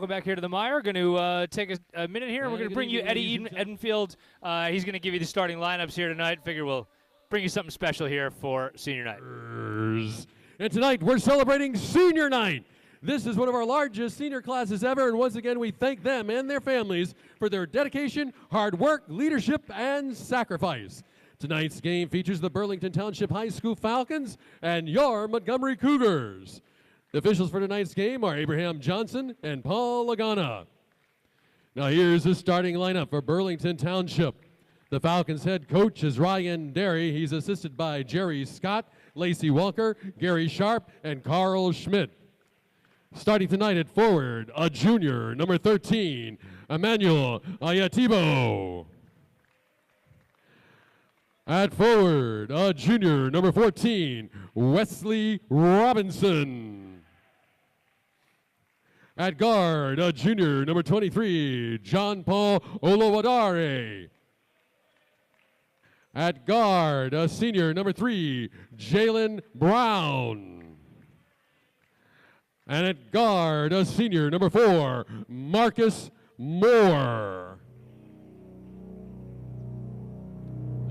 welcome back here to the Mire. Going to take a minute here, and we're going to bring you Eddie Edenfield. He's going to give you the starting lineups here tonight. Figure we'll bring you something special here for senior night. And tonight we're celebrating senior night. This is one of our largest senior classes ever, and once again we thank them and their families for their dedication, hard work, leadership, and sacrifice. Tonight's game features the Burlington Township High School Falcons and your Montgomery Cougars. The officials for tonight's game are Abraham Johnson and Paul Lagana. Now here's the starting lineup for Burlington Township. The Falcons head coach is Ryan Derry. He's assisted by Jerry Scott, Lacey Walker, Gary Sharp, and Carl Schmidt. Starting tonight at forward, a junior, number 13, Emmanuel Ayatibo. At forward, a junior, number 14, Wesley Robinson. At guard, a junior, number 23, John Paul Olowadare. At guard, a senior, number 3, Jalen Brown. And at guard, a senior, number 4, Marcus Moore.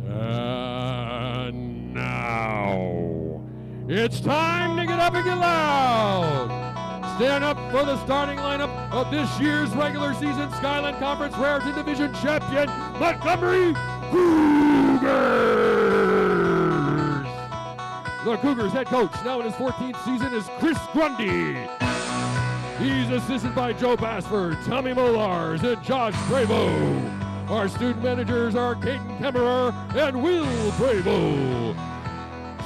And now, it's time to get up and get loud. Stand up for the starting lineup of this year's regular season Skyline Conference Raritan Division champion, Montgomery Cougars. The Cougars head coach, now in his 14th season, is Chris Grundy. He's assisted by Joe Basford, Tommy Molars, and Josh Bravo. Our student managers are Caden Kemmerer and Will Bravo.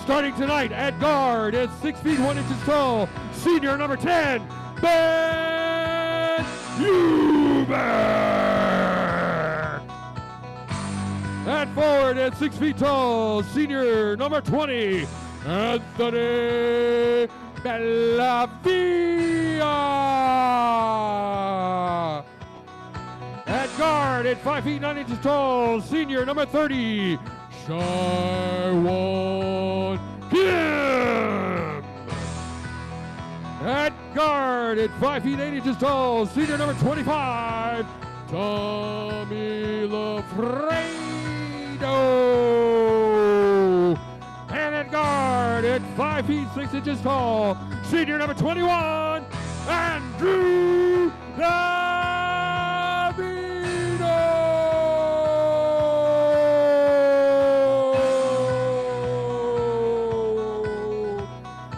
Starting tonight at guard at 6 feet 1 inches tall, senior number 10, Ben Huber. At forward at 6 feet tall, senior number 20, Anthony Bellavia. At guard at 5 feet 9 inches tall, senior number 30, Shaiwan Kim. At guard at 5 feet 8 inches tall, senior number 25, Tommy Lafredo. And at guard at 5 feet 6 inches tall, senior number 21, Andrew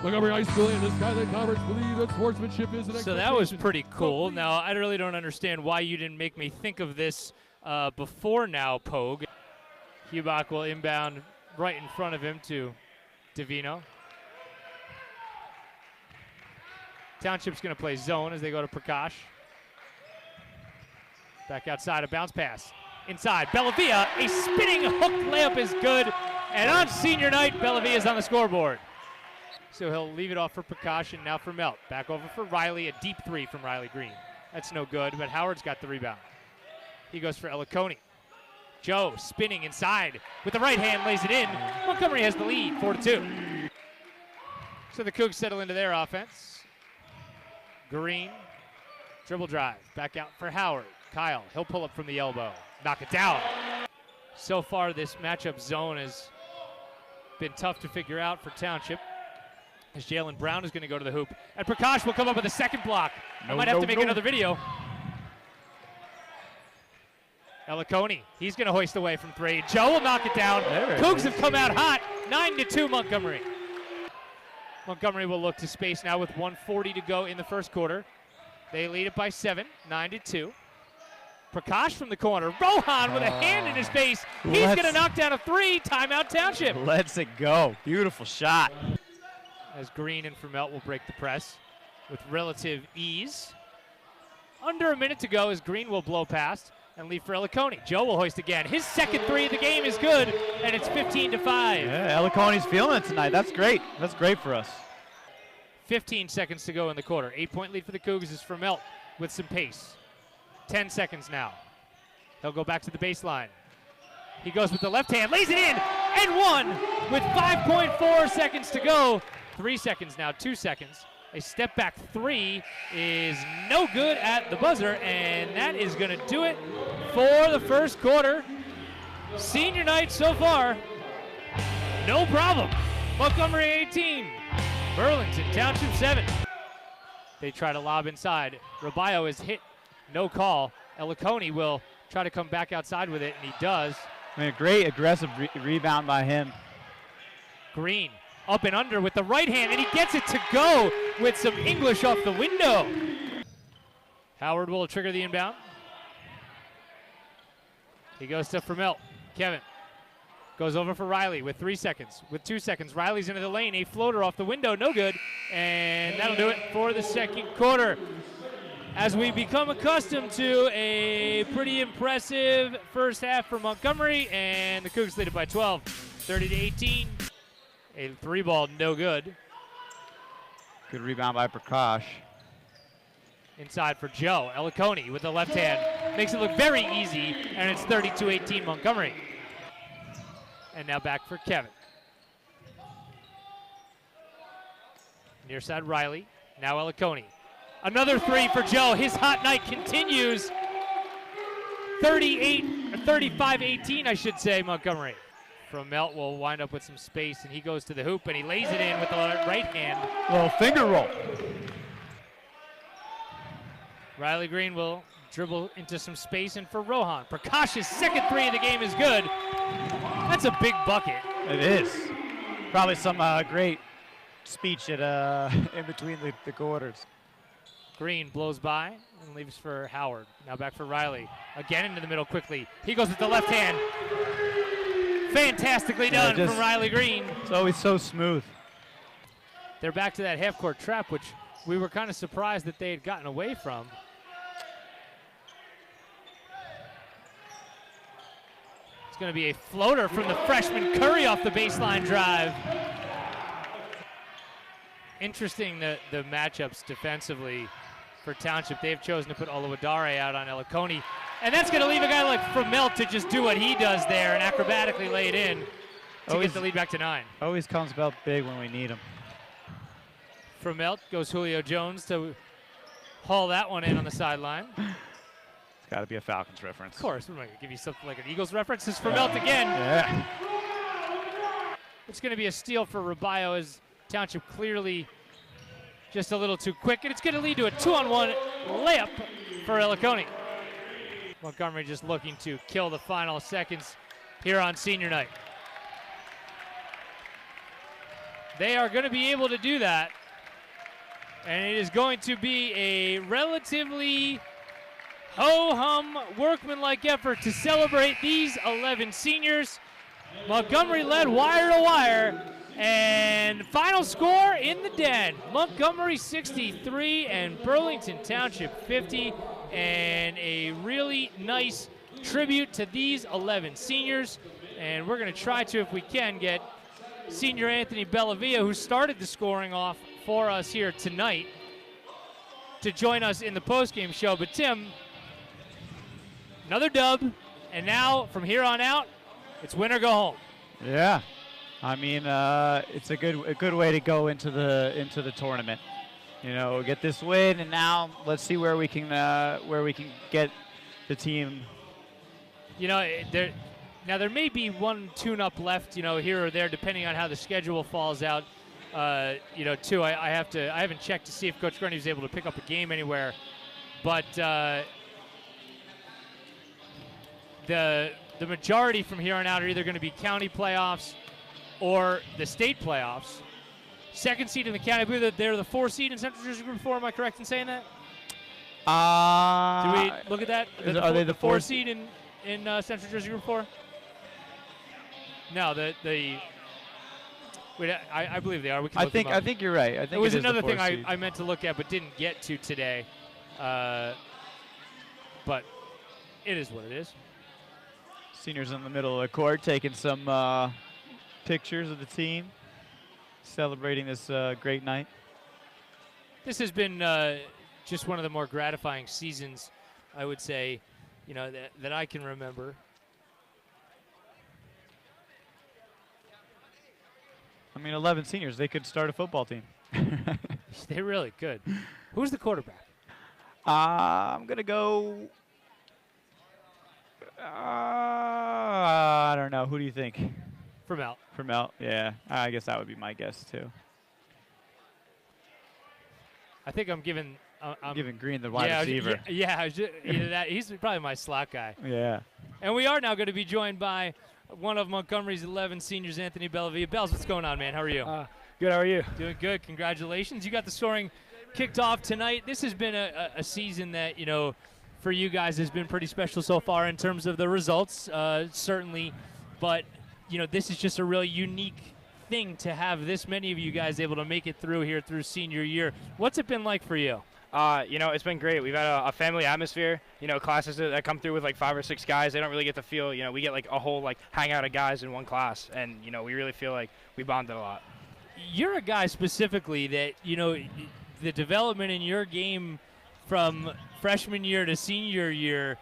Montgomery High School and the Skyline Conference believe that sportsmanship is an expectation. So that was pretty cool. Now, I really don't understand why you didn't make me think of this before now, Pogue. Hubach will inbound right in front of him to Davino. Township's going to play zone as they go to Prakash. Back outside, a bounce pass. Inside, Bellavia, a spinning hook layup is good. And on senior night, Bellavia's on the scoreboard. So he'll leave it off for Prakash and now for Melt. Back over for Riley, a deep three from Riley Green. That's no good, but Howard's got the rebound. He goes for Eliconi. Joe spinning inside with the right hand, lays it in. Montgomery has the lead, 4-2. So the Cougs settle into their offense. Green, dribble drive, back out for Howard. Kyle, he'll pull up from the elbow, knock it down. So far this matchup zone has been tough to figure out for Township, as Jalen Brown is going to go to the hoop. And Prakash will come up with a second block. I might have to make another video. Eliconi, he's going to hoist away from 3. Joe will knock it down. Cougs have come out hot, 9-2 Montgomery. Montgomery will look to space now with 1:40 to go in the first quarter. They lead it by 7, 9-2. Prakash from the corner. Rohan with a hand in his face. He's going to knock down a 3. Timeout Township. Let's it go. Beautiful shot. As Green and Vermelt will break the press with relative ease. Under a minute to go as Green will blow past and leave for Eliconi. Joe will hoist again. His second 3 of the game is good, and it's 15-5. Yeah, Eliconi's feeling it tonight. That's great. That's great for us. 15 seconds to go in the quarter. 8-point lead for the Cougs is Vermelt with some pace. 10 seconds now. He'll go back to the baseline. He goes with the left hand, lays it in, and 1 with 5.4 seconds to go. 3 seconds now, 2 seconds. A step back three is no good at the buzzer, and that is going to do it for the first quarter. Senior night so far, no problem. Montgomery 18, Burlington Township 7. They try to lob inside. Robayo is hit, no call. Eliconi will try to come back outside with it, and he does. I mean, a great aggressive rebound by him. Green up and under with the right hand, and he gets it to go with some English off the window. Howard will trigger the inbound. He goes to Vermelt. Kevin goes over for Riley with 3 seconds. With 2 seconds, Riley's into the lane. A floater off the window, no good. And that'll do it for the second quarter. As we become accustomed to a pretty impressive first half for Montgomery, and the Cougs lead it by 12, 30-18. A three ball, no good. Good rebound by Prakash. Inside for Joe. Eliconi with the left hand. Makes it look very easy, and it's 32-18 Montgomery. And now back for Kevin. Near side Riley. Now Eliconi. Another three for Joe. His hot night continues. 35-18, I should say, Montgomery. Vermelt will wind up with some space, and he goes to the hoop, and he lays it in with the right hand. Little finger roll. Riley Green will dribble into some space, and for Rohan. Prakash's second three of the game is good. That's a big bucket. It is. Probably some great speech at in between the quarters. Green blows by and leaves for Howard. Now back for Riley. Again into the middle quickly. He goes with the left hand. Fantastically done from Riley Green. It's always so smooth. They're back to that half-court trap, which we were kind of surprised that they had gotten away from. It's going to be a floater from the freshman Curry off the baseline drive. Interesting the matchups defensively for Township. They've chosen to put Oluwadare out on Eliconi. And that's going to leave a guy like Vermelt to just do what he does there and acrobatically lay it in to get the lead back to 9. Always comes about big when we need him. Vermelt goes Julio Jones to haul that one in on the sideline. It's got to be a Falcons reference. Of course. What am I going to give you something like an Eagles reference? It's Vermelt again. Yeah. It's going to be a steal for Robayo as Township clearly just a little too quick. And it's going to lead to a 2-on-1 layup for Eliconi. Montgomery just looking to kill the final seconds here on senior night. They are going to be able to do that. And it is going to be a relatively ho-hum, workmanlike effort to celebrate these 11 seniors. Montgomery led wire to wire. And final score in the den. Montgomery 63 and Burlington Township 50. And a really nice tribute to these 11 seniors. And we're going to try to, if we can, get senior Anthony Bellavia, who started the scoring off for us here tonight, to join us in the postgame show. But Tim, another dub, and now from here on out, it's win or go home. Yeah, I mean it's a good way to go into the tournament. You know, get this win, and now let's see where we can get the team. You know, there may be one tune-up left, you know, here or there, depending on how the schedule falls out. You know, too, I haven't checked to see if Coach Grundy was able to pick up a game anywhere, but the majority from here on out are either going to be county playoffs or the state playoffs. Second seed in the county, I believe that they're the 4 seed in Central Jersey Group 4. Am I correct in saying that? Did we look at that? Are they the 4 seed in Central Jersey Group 4? No, I believe they are. We can look them up. I think you're right. I think it was is another the thing 4 seed. I meant to look at but didn't get to today. But it is what it is. Seniors in the middle of the court taking some pictures of the team, celebrating this great night. This has been just one of the more gratifying seasons, I would say, you know, that I can remember. I mean, 11 seniors, they could start a football team. They're really good. Who's the quarterback? I'm going to go. I don't know. Who do you think? Vermelt. Vermelt, yeah. I guess that would be my guess, too. I think I'm giving. I'm giving Green the wide receiver. Yeah, either that. He's probably my slot guy. Yeah. And we are now going to be joined by one of Montgomery's 11 seniors, Anthony Bellavia. Bells, what's going on, man? How are you? Good, how are you? Doing good. Congratulations. You got the scoring kicked off tonight. This has been a season that, for you guys has been pretty special so far in terms of the results, certainly. But, this is just a really unique thing to have this many of you guys able to make it through here through senior year. What's it been like for you? It's been great. We've had a family atmosphere. Classes that come through with like 5 or 6 guys. They don't really get to feel, we get like a whole like hangout of guys in one class, and we really feel like we bonded a lot. You're a guy specifically that the development in your game from freshman year to senior year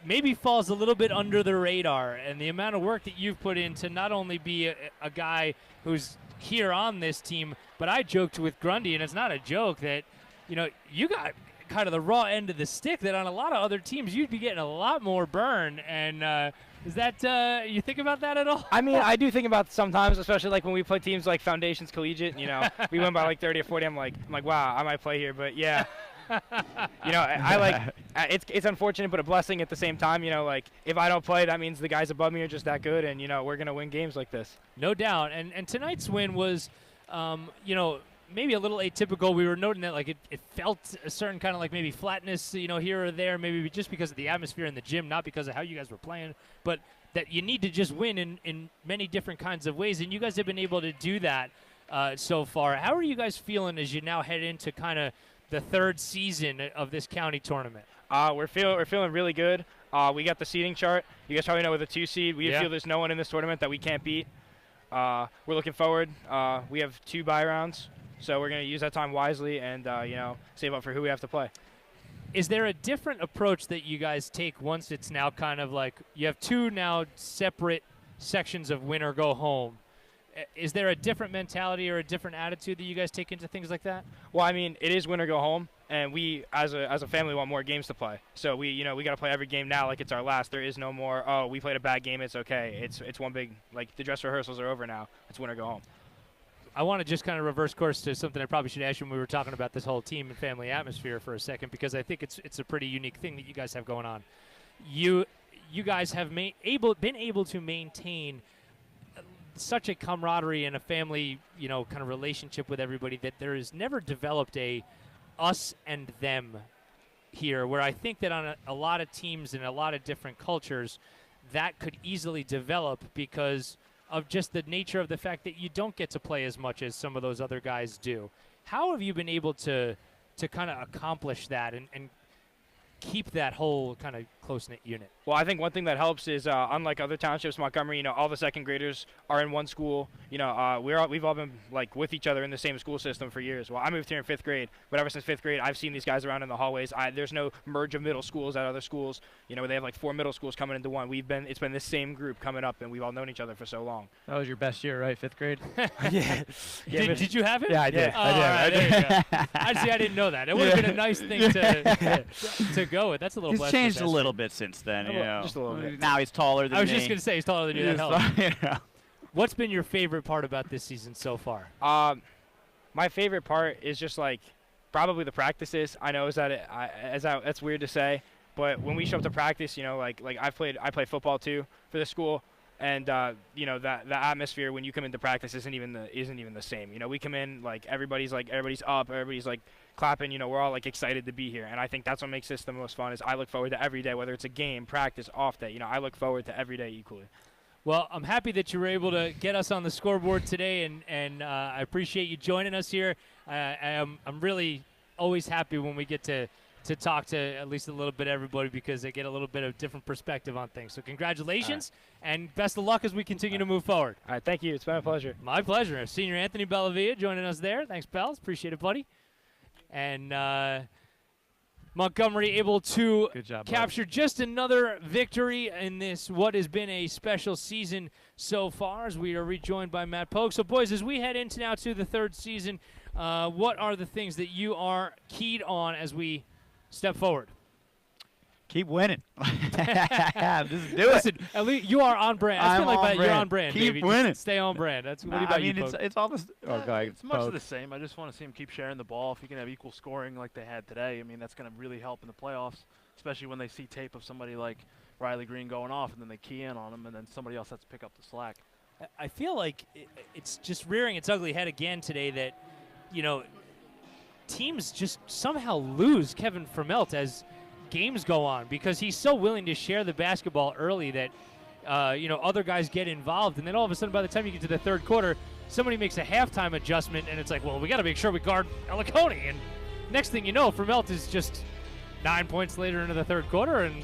maybe falls a little bit under the radar, and the amount of work that you've put in to not only be a guy who's here on this team, but I joked with Grundy, and it's not a joke, that you got kind of the raw end of the stick that on a lot of other teams you'd be getting a lot more burn. And is that you think about that at all? I mean, I do think about it sometimes, especially like when we play teams like Foundations Collegiate. We win by like 30 or 40. I'm like, wow, I might play here, but yeah. I like it's unfortunate but a blessing at the same time. Like if I don't play, that means the guys above me are just that good, and we're gonna win games like this. No doubt. And tonight's win was maybe a little atypical. We were noting that like it felt a certain kind of like maybe flatness here or there, maybe just because of the atmosphere in the gym, not because of how you guys were playing, but that you need to just win in many different kinds of ways, and you guys have been able to do that so far. How are you guys feeling as you now head into kind of the third season of this county tournament? We're feeling really good. We got the seeding chart. You guys probably know with a 2 seed, we feel there's no one in this tournament that we can't beat. We're looking forward. We have 2 bye rounds, so we're going to use that time wisely and save up for who we have to play. Is there a different approach that you guys take once it's now kind of like you have 2 now separate sections of win or go home? Is there a different mentality or a different attitude that you guys take into things like that? Well, I mean, it is win or go home, and we as a family want more games to play. So we got to play every game now like it's our last. There is no more, oh, we played a bad game, it's okay. It's one big, like the dress rehearsals are over now. It's win or go home. I want to just kind of reverse course to something I probably should ask you when we were talking about this whole team and family atmosphere for a second, because I think it's a pretty unique thing that you guys have going on. You guys have been able to maintain such a camaraderie and a family, kind of relationship with everybody that there is never developed a us and them here, where I think that on a lot of teams and a lot of different cultures that could easily develop because of just the nature of the fact that you don't get to play as much as some of those other guys do. How have you been able to kind of accomplish that and keep that whole kind of close-knit unit? Well, I think one thing that helps is, unlike other townships, Montgomery, all the second graders are in one school. We've all been like with each other in the same school system for years. Well, I moved here in 5th grade, but ever since 5th grade, I've seen these guys around in the hallways. There's no merge of middle schools at other schools. They have like 4 middle schools coming into one. It's been this same group coming up, and we've all known each other for so long. That was your best year, right? 5th grade? Yeah. Did you have it? Yeah, I did. Oh, I did. There you go. I didn't know that. It would have been a nice thing to go with. That's a little. He's changed a little bit since then. Just a little bit. Now he's taller than me. I was just going to say he's taller than you. That helps. What's been your favorite part about this season so far? My favorite part is just like probably the practices. I know that's weird to say, but when we show up to practice, like I play football too for the school, and that the atmosphere when you come into practice isn't even the same. We come in like everybody's up, everybody's like clapping. We're all like excited to be here, and I think that's what makes this the most fun. Is I look forward to every day, whether it's a game, practice, off day. I look forward to every day equally. Well, I'm happy that you were able to get us on the scoreboard today, and I appreciate you joining us here. I'm really always happy when we get to talk to at least a little bit of everybody, because they get a little bit of different perspective on things. So congratulations, and best of luck as we continue to move forward. All right, thank you. It's been a pleasure. My pleasure. Senior Anthony Bellavia joining us there. Thanks, Bells. Appreciate it, buddy. And Montgomery able to capture just another victory in this what has been a special season so far, as we are rejoined by Matt Polk. So, boys, as we head into now to the third season what are the things that you are keyed on as we step forward? Keep winning. Just do Listen, at least you are on brand. I feel like that you're on brand. Keep baby. winning. Just stay on brand. That's what about you, Poke? it's all this. Oh, go ahead. It's much Poke. of the same. I just want to see them keep sharing the ball. If you can have equal scoring like they had today, I mean, that's going to really help in the playoffs, especially when they see tape of somebody like Riley Green going off, and then they key in on him, and then somebody else has to pick up the slack. I feel like it's just rearing its ugly head again today that, teams just somehow lose Kevin Vermelt as games go on because he's so willing to share the basketball early that, other guys get involved. And then all of a sudden, by the time you get to the third quarter, somebody makes a halftime adjustment, and it's like, well, we got to make sure we guard Elicone. And next thing you know, Vermelt is just 9 points later into the third quarter, and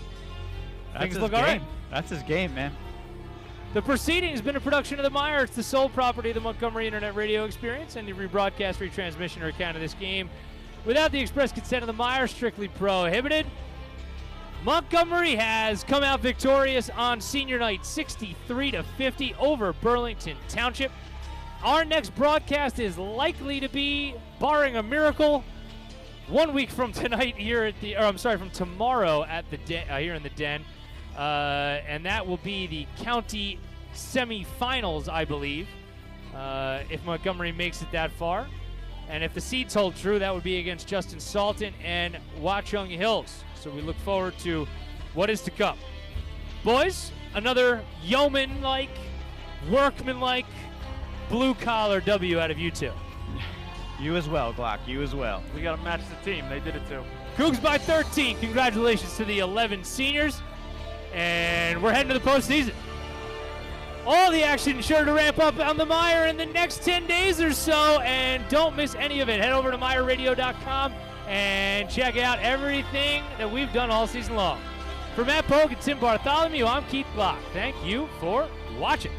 things look all right. That's his game, man. The proceeding has been a production of the Meijer. It's the sole property of the Montgomery Internet Radio Experience, and the rebroadcast, retransmission, or account of this game without the express consent of the Meijer, strictly prohibited. Montgomery has come out victorious on senior night, 63-50 over Burlington Township. Our next broadcast is likely to be, barring a miracle, 1 week from tonight here at from tomorrow at the here in the Den. And that will be the county semifinals, I believe, if Montgomery makes it that far. And if the seeds hold true, that would be against Justin Salton and Watchung Hills. So we look forward to what is to come. Boys, another yeoman-like, workman-like, blue-collar W out of you two. You as well, Glock. You as well. We got to match the team. They did it too. Cougs by 13. Congratulations to the 11 seniors. And we're heading to the postseason. All the action sure to ramp up on the Meijer in the next 10 days or so, and don't miss any of it. Head over to MeierRadio.com and check out everything that we've done all season long. For Matt Pogue and Tim Bartholomew, I'm Keith Block. Thank you for watching.